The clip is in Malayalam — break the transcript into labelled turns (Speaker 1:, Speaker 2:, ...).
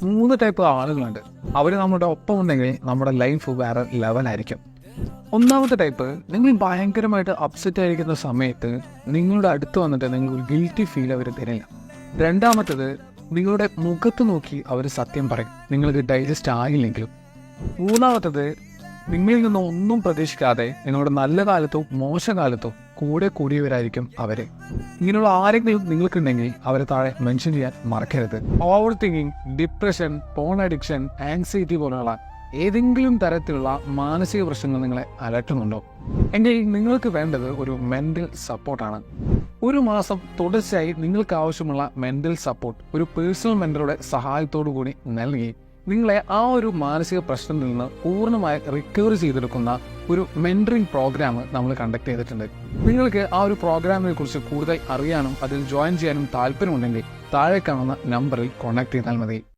Speaker 1: 3 ടൈപ്പ് ആളുകളുണ്ട്. അവർ നമ്മുടെ ഒപ്പം ഉണ്ടെങ്കിൽ നമ്മുടെ ലൈഫ് വേറെ ലെവലായിരിക്കും. ഒന്നാമത്തെ ടൈപ്പ്, നിങ്ങൾ ഭയങ്കരമായിട്ട് അപ്സെറ്റ് ആയിരിക്കുന്ന സമയത്ത് നിങ്ങളുടെ അടുത്ത് വന്നിട്ട് നിങ്ങൾക്ക് ഗിൽറ്റി ഫീൽ അവർ തരില്ല. രണ്ടാമത്തേത്, നിങ്ങളുടെ മുഖത്ത് നോക്കി അവർ സത്യം പറയും, നിങ്ങൾക്ക് ഡൈജസ്റ്റ് ആയില്ലെങ്കിലും. മൂന്നാമത്തേത്, നിങ്ങളിൽ നിന്ന് ഒന്നും പ്രതീക്ഷിക്കാതെ നിങ്ങളുടെ നല്ല കാലത്തോ മോശകാലത്തോ കൂടെ കൂടിയവരായിരിക്കും അവർ. ഇങ്ങനെയുള്ള ആരെങ്കിലും നിങ്ങൾക്കുണ്ടെങ്കിൽ അവരെ താഴെ മെൻഷൻ ചെയ്യാൻ മറക്കരുത്. Over thinking, depression, phone addiction, anxiety പോലുള്ള ഏതെങ്കിലും തരത്തിലുള്ള മാനസിക പ്രശ്നങ്ങൾ നിങ്ങളെ അലട്ടുന്നുണ്ടോ എങ്കിൽ നിങ്ങൾക്ക് വേണ്ടത് ഒരു മെൻ്റൽ സപ്പോർട്ടാണ്. 1 മാസം തുടർച്ചയായി നിങ്ങൾക്ക് ആവശ്യമുള്ള മെൻ്റൽ സപ്പോർട്ട് ഒരു പേഴ്സണൽ മെൻ്ററുടെ സഹായത്തോടു കൂടി നൽകി നിങ്ങളെ ആ ഒരു മാനസിക പ്രശ്നത്തിൽ നിന്ന് പൂർണ്ണമായി റിക്കവർ ചെയ്തെടുക്കുന്ന ഒരു മെൻറ്ററിംഗ് പ്രോഗ്രാം നമ്മൾ കണ്ടക്ട് ചെയ്തിട്ടുണ്ട്. നിങ്ങൾക്ക് ആ ഒരു പ്രോഗ്രാമിനെ കുറിച്ച് കൂടുതൽ അറിയാനും അതിൽ ജോയിൻ ചെയ്യാനും താല്പര്യമുണ്ടെങ്കിൽ താഴെ കാണുന്ന നമ്പറിൽ കോൺടാക്ട് ചെയ്താൽ മതി.